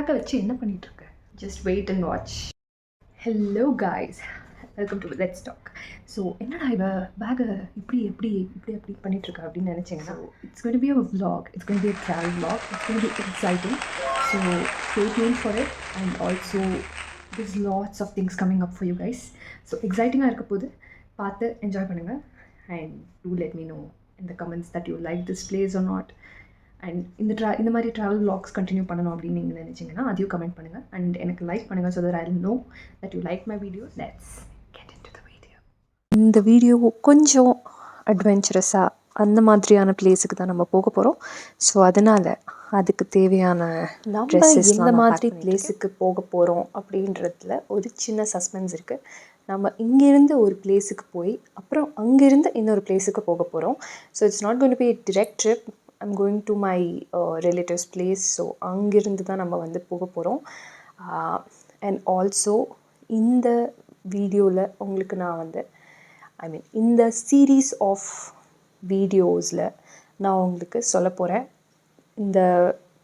பேக்கை வச்சு என்ன பண்ணிகிட்ருக்க? Just wait and watch. Hello guys, welcome to let's talk. So என்னடா இவ பேக்கை இப்படி பண்ணிகிட்ருக்கா அப்படின்னு நினச்சிங்கன்னா, it's going to be a vlog, it's going to be a travel vlog, it's going to be exciting. So stay tuned for it, and also there's lots of things coming up for you guys. So எக்ஸைட்டிங்காக இருக்க போது பார்த்து enjoy பண்ணுங்கள், and do let me know in the comments that you like this place or not. And இந்த மாதிரி travel vlogs continue பண்ணணும் அப்படின்னு நீங்கள் நினச்சிங்கன்னா அதையும் கமெண்ட் பண்ணுங்கள், அண்ட் எனக்கு லைக் பண்ணுங்கள். So that I will know that you like my video. Let's get into the video. இந்த வீடியோ கொஞ்சம் அட்வென்ச்சரஸாக அந்த மாதிரியான பிளேஸுக்கு தான் நம்ம போக போகிறோம். ஸோ அதனால் அதுக்கு தேவையான நம்ம எந்த மாதிரி பிளேஸுக்கு போக போகிறோம் அப்படின்றதுல ஒரு சின்ன சஸ்பென்ஸ் இருக்குது. நம்ம இங்கேருந்து ஒரு பிளேஸுக்கு போய் அப்புறம் அங்கேருந்து இன்னொரு பிளேஸுக்கு போக போகிறோம். So it's not going to be a direct trip. I'm going to my relatives place. So அங்கிருந்து தான் நம்ம வந்து போக போகிறோம். அண்ட் ஆல்சோ இந்த வீடியோவில் உங்களுக்கு நான் வந்து இந்த சீரீஸ் ஆஃப் வீடியோஸில் நான் உங்களுக்கு சொல்ல போகிறேன் இந்த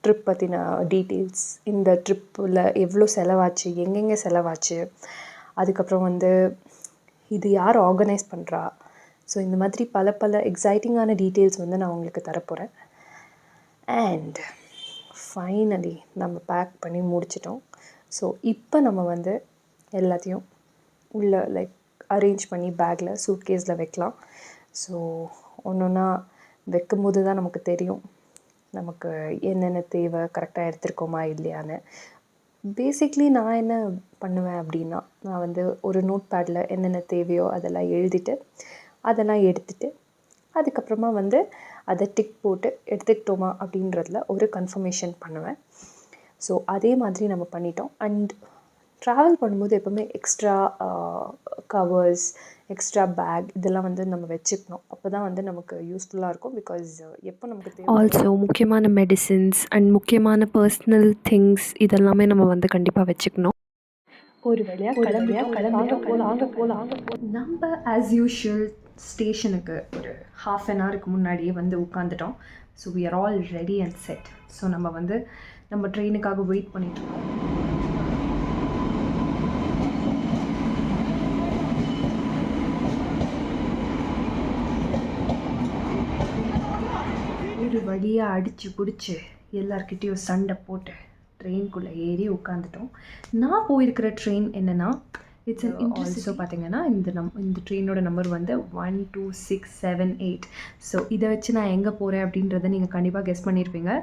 ட்ரிப் பற்றின டீட்டெயில்ஸ், இந்த ட்ரிப்பில் எவ்வளோ செலவாச்சு, எங்கெங்கே செலவாச்சு, அதுக்கப்புறம் வந்து இது யார் ஆர்கனைஸ் பண்ணுறா. ஸோ இந்த மாதிரி பல எக்ஸைட்டிங்கான டீட்டெயில்ஸ் வந்து நான் உங்களுக்கு தரப்போகிறேன். அண்ட் ஃபைனலி நம்ம பேக் பண்ணி முடிச்சிட்டோம். ஸோ இப்போ நம்ம வந்து எல்லாத்தையும் உள்ளே அரேஞ்ச் பண்ணி பேக்கில் சூட்கேஸில் வைக்கலாம். ஸோ ஒன்றா வைக்கும்போது தான் நமக்கு தெரியும் நமக்கு என்னென்ன தேவை, கரெக்டாக எடுத்துருக்கோமா இல்லையான்னு. பேசிக்லி நான் என்ன பண்ணுவேன் அப்படின்னா, நான் வந்து ஒரு நோட் பேடில் என்னென்ன தேவையோ அதெல்லாம் எழுதிட்டு அதெல்லாம் எடுத்துகிட்டு அதுக்கப்புறமா வந்து அதை டிக் போட்டு எடுத்துக்கிட்டோமா அப்படின்றதுல ஒரு கன்ஃபர்மேஷன் பண்ணுவேன். ஸோ அதே மாதிரி நம்ம பண்ணிட்டோம். அண்ட் ட்ராவல் பண்ணும்போது எப்போவுமே எக்ஸ்ட்ரா கவர்ஸ், எக்ஸ்ட்ரா பேக் இதெல்லாம் வந்து நம்ம வச்சுக்கணும். அப்போ தான் வந்து நமக்கு யூஸ்ஃபுல்லாக இருக்கும். பிகாஸ் எப்போ நமக்கு தேவை, ஆல்சோ முக்கியமான மெடிசின்ஸ் அண்ட் முக்கியமான பர்சனல் திங்ஸ் இதெல்லாமே நம்ம வந்து கண்டிப்பாக வச்சுக்கணும். ஒரு வழியாக கிளம்பிட்டோம். நம்ம ஆஸ் யூஷுவல் ஸ்டேஷனுக்கு ஒரு ½ an hourக்கு முன்னாடியே வந்து உட்காந்துட்டோம். So we are all ready and set. So நம்ம வந்து நம்ம ட்ரெயினுக்காக வெயிட் பண்ணிகிட்ருக்கோம். ஒரு வழியாக அடித்து பிடிச்சி எல்லார்கிட்டேயும் சண்டை போட்டு ட்ரெயின்குள்ளே ஏறி உட்காந்துட்டோம். நான் போயிருக்கிற ட்ரெயின் என்னென்னா, இட்ஸ் அன் இன்ட்ரெஸ்ட். ஸோ பார்த்தீங்கன்னா இந்த ட்ரெயினோட நம்பர் வந்து 12678. ஸோ இதை வச்சு நான் எங்கே போகிறேன் அப்படின்றத நீங்கள் கண்டிப்பாக கெஸ் பண்ணியிருப்பீங்க.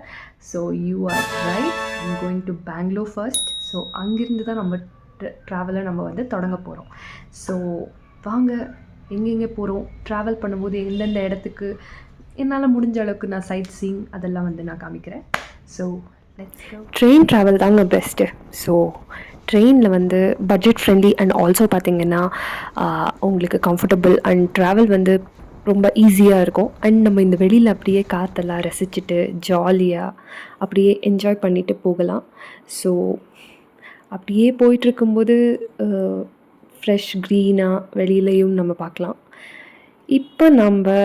So you are right. I'm going to Bangalore first. So அங்கேருந்து தான் நம்ம ட்ராவலை நம்ம வந்து தொடங்க போகிறோம். ஸோ வாங்க எங்கெங்கே போகிறோம், ட்ராவல் பண்ணும்போது எந்தெந்த இடத்துக்கு என்னால் முடிஞ்ச அளவுக்கு நான் சைட் சீயிங் அதெல்லாம் வந்து நான் காமிக்கிறேன். ஸோ ட்ரெயின் ட்ராவல் தாங்க பெஸ்ட்டு. ஸோ ட்ரெயினில் வந்து பட்ஜெட் ஃப்ரெண்ட்லி அண்ட் ஆல்சோ பார்த்திங்கன்னா உங்களுக்கு கம்ஃபர்டபுள் அண்ட் ட்ராவல் வந்து ரொம்ப ஈஸியாக இருக்கும். அண்ட் நம்ம இந்த வெளியில் அப்படியே காற்றெல்லாம் ரசிச்சுட்டு ஜாலியாக அப்படியே என்ஜாய் பண்ணிவிட்டு போகலாம். ஸோ அப்படியே போயிட்டுருக்கும்போது ஃப்ரெஷ் க்ரீனாக வெளியிலையும் நம்ம பார்க்கலாம். இப்போ நம்ம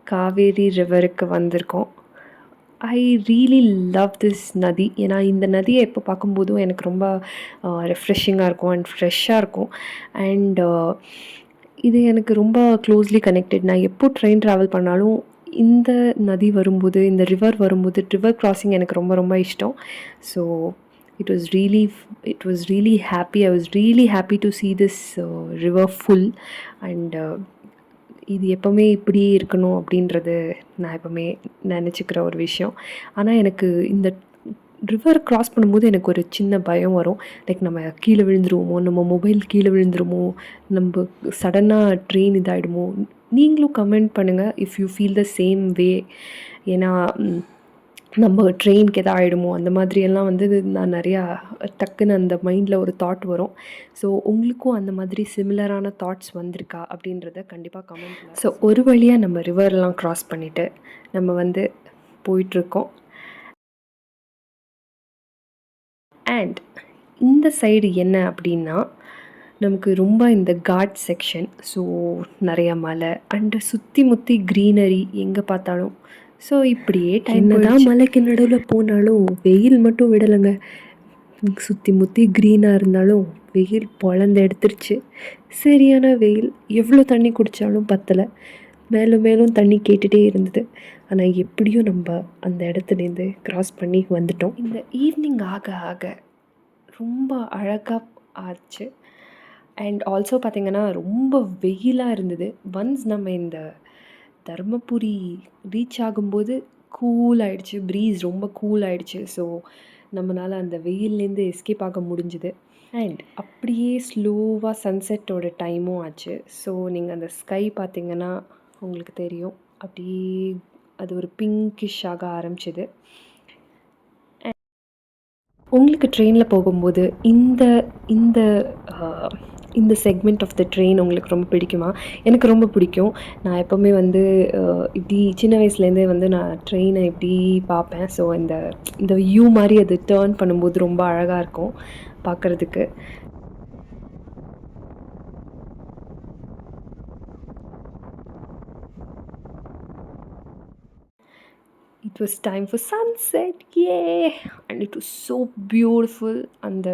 காவேரி ரிவருக்கு வந்திருக்கோம். ஐ ரியலி லவ் திஸ் நதி. ஏன்னா இந்த நதியை எப்போ பார்க்கும்போதும் எனக்கு ரொம்ப ரெஃப்ரெஷிங்காக இருக்கும் அண்ட் ஃப்ரெஷ்ஷாக இருக்கும். அண்ட் இது எனக்கு ரொம்ப க்ளோஸ்லி கனெக்டட். நான் எப்போ ட்ரெயின் ட்ராவல் பண்ணாலும் இந்த நதி வரும்போது, இந்த ரிவர் வரும்போது, ரிவர் கிராசிங் எனக்கு ரொம்ப ரொம்ப இஷ்டம். So it was really happy. I was really happy to see this river full. And இது எப்போவுமே இப்படியே இருக்கணும் அப்படின்றது நான் எப்போவுமே நினச்சிக்கிற ஒரு விஷயம். ஆனால் எனக்கு இந்த ரிவர் க்ராஸ் பண்ணும்போது எனக்கு ஒரு சின்ன பயம் வரும். நம்ம கீழே விழுந்துருவோமோ, நம்ம மொபைல் கீழே விழுந்துருமோ, நம்ம சடனாக ட்ரெயின் இதாகிடுமோ. நீங்களும் கமெண்ட் பண்ணுங்கள் if you feel the same way. ஏன்னா நம்ம ட்ரெயினுக்கு எதாவது ஆகிடுமோ அந்த மாதிரியெல்லாம் வந்து நான் நிறையா டக்குன்னு அந்த மைண்டில் ஒரு தாட் வரும். ஸோ உங்களுக்கும் அந்த மாதிரி சிமிலரான தாட்ஸ் வந்திருக்கா அப்படின்றத கண்டிப்பாக கமெண்ட். ஸோ ஒரு வழியாக நம்ம ரிவர்லாம் க்ராஸ் பண்ணிவிட்டு நம்ம வந்து போயிட்டுருக்கோம். அண்ட் இந்த சைடு என்ன அப்படின்னா, நமக்கு ரொம்ப இந்த காட் செக்ஷன். ஸோ நிறையா மலை அண்டு சுற்றி முற்றி க்ரீனரி எங்கே பார்த்தாலும். ஸோ இப்படியே டைம் தான். மலைக்கு நடுவில் போனாலும் வெயில் மட்டும் விடலைங்க. சுற்றி முற்றி க்ரீனாக இருந்தாலும் வெயில் பொழந்து எடுத்துருச்சு. சரியான வெயில். எவ்வளோ தண்ணி குடித்தாலும் பத்தலை. மேலும் மேலும் தண்ணி கேட்டுகிட்டே இருந்தது. ஆனால் எப்படியும் நம்ம அந்த இடத்துலேருந்து க்ராஸ் பண்ணி வந்துட்டோம். இந்த ஈவினிங் ஆக ஆக ரொம்ப அழகாக ஆச்சு. அண்ட் ஆல்சோ பார்த்திங்கன்னா ரொம்ப வெயிலாக இருந்தது. ஒன்ஸ் நம்ம இந்த தர்மபுரி ரீச் ஆகும்போது கூல் ஆகிடுச்சு. ப்ரீஸ் ரொம்ப கூல் ஆகிடுச்சு. ஸோ நம்மளால் அந்த வெயில்லேருந்து எஸ்கேப் ஆக முடிஞ்சுது. அண்ட் அப்படியே ஸ்லோவாக சன்செட்டோட டைமும் ஆச்சு. ஸோ நீங்கள் அந்த ஸ்கை பார்த்திங்கன்னா உங்களுக்கு தெரியும், அப்படியே அது ஒரு பிங்கிஷ் ஆக ஆரம்பிச்சிது. உங்களுக்கு ட்ரெயினில் போகும்போது இந்த இந்த இந்த செக்மெண்ட் ஆஃப் த ட்ரெயின் உங்களுக்கு ரொம்ப பிடிக்குமா? எனக்கு ரொம்ப பிடிக்கும். நான் எப்போவுமே வந்து இப்படி சின்ன வயசுலேருந்தே வந்து நான் ட்ரெயினை இப்படி பார்ப்பேன். ஸோ இந்த இந்த வியூ மாதிரி அது டேர்ன் பண்ணும்போது ரொம்ப அழகாக இருக்கும் பார்க்குறதுக்கு. It was time for sunset, yay! And it was so beautiful. அந்த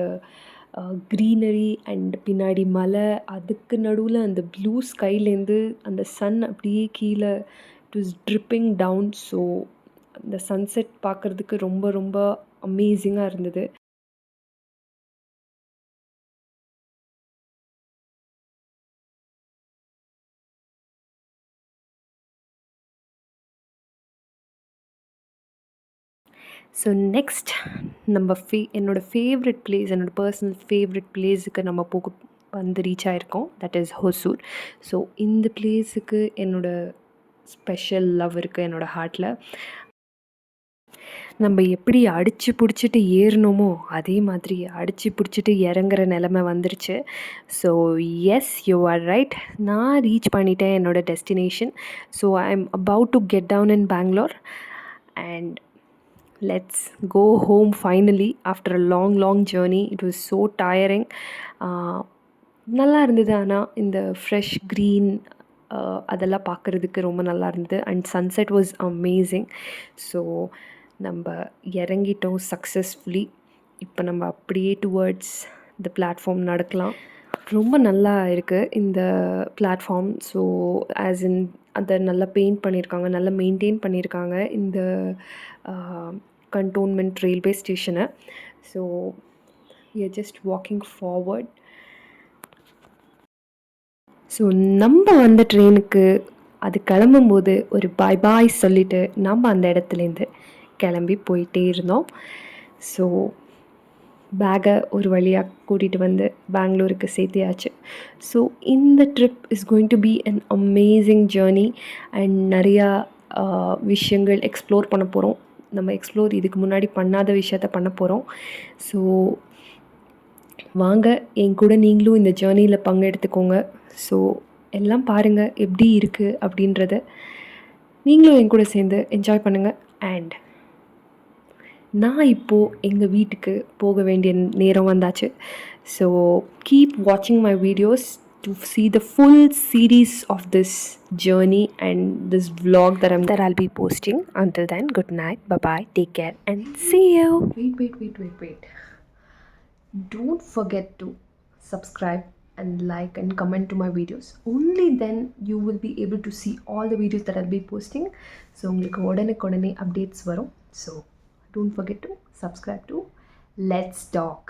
க்ரீனரி அண்ட் பின்னாடி மலை, அதுக்கு நடுவில் அந்த ப்ளூ ஸ்கைலேருந்து அந்த சன் அப்படியே கீழே it was tripping down. So அந்த சன்செட் பார்க்குறதுக்கு ரொம்ப ரொம்ப அமேசிங்காக இருந்தது. ஸோ நெக்ஸ்ட் நம்ம என்னோடய ஃபேவரட் பிளேஸ், என்னோடய பர்சனல் ஃபேவரட் பிளேஸுக்கு நம்ம வந்து ரீச் ஆகிருக்கோம். That is Hosur. ஸோ இந்த பிளேஸுக்கு என்னோடய ஸ்பெஷல் லவ் இருக்குது என்னோடய ஹார்ட்டில். நம்ம எப்படி அடித்து பிடிச்சிட்டு ஏறினோமோ அதே மாதிரி அடித்து பிடிச்சிட்டு இறங்குற நிலமை வந்துருச்சு. So yes, you are right. நான் ரீச் பண்ணிட்டேன் என்னோடய destination. So I am about to get down in Bangalore and let's go home finally after a long journey. It was so tiring. நல்லா இருந்தது. ஆனால் இந்த ஃப்ரெஷ் க்ரீன் அதெல்லாம் பார்க்குறதுக்கு ரொம்ப நல்லா இருந்தது. And sunset was amazing. So நம்ம இறங்கிட்டோம் சக்ஸஸ்ஃபுல்லி. இப்போ நம்ம அப்படியே டுவர்ட்ஸ் த பிளாட்ஃபார்ம் நடக்கலாம். ரொம்ப நல்லா இருக்குது இந்த பிளாட்ஃபார்ம். ஸோ ஆஸ் இன் அதை நல்லா பெயிண்ட் பண்ணியிருக்காங்க, நல்லா மெயின்டைன் பண்ணியிருக்காங்க இந்த கண்டோன்மெண்ட் ரயில்வே ஸ்டேஷனை. So we are just walking forward. So நம்ம வந்த ட்ரெயினுக்கு அது கிளம்பும்போது ஒரு பாய் பாய் சொல்லிவிட்டு நம்ம அந்த இடத்துலேருந்து கிளம்பி போயிட்டே இருந்தோம். ஸோ பேக்கை ஒரு வழியாக கூட்டிகிட்டு வந்து பெங்களூருக்கு சேர்த்தியாச்சு. ஸோ இந்த trip is going to be an amazing journey and நிறையா விஷயங்கள் எக்ஸ்ப்ளோர் பண்ண போகிறோம். நம்ம இதுக்கு முன்னாடி பண்ணாத விஷயத்த பண்ண போகிறோம். ஸோ வாங்க என் கூட நீங்களும் இந்த ஜேர்னியில் பங்கெடுத்துக்கோங்க. ஸோ எல்லாம் பாருங்கள் எப்படி இருக்குது அப்படின்றத. நீங்களும் என் கூட சேர்ந்து என்ஜாய் பண்ணுங்கள். அண்ட் நான் இப்போது எங்கள் வீட்டுக்கு போக வேண்டிய நேரம் வந்தாச்சு. ஸோ கீப் வாட்சிங் my videos to see the full series of this journey and this vlog that I'll be posting. Until then, good night, bye bye, take care and see you. Wait. Don't forget to subscribe and like and comment to my videos. Only then you will be able to see all the videos that I'll be posting. So உங்களுக்கு உடனே updates வரும். So don't forget to subscribe to Let's Talk.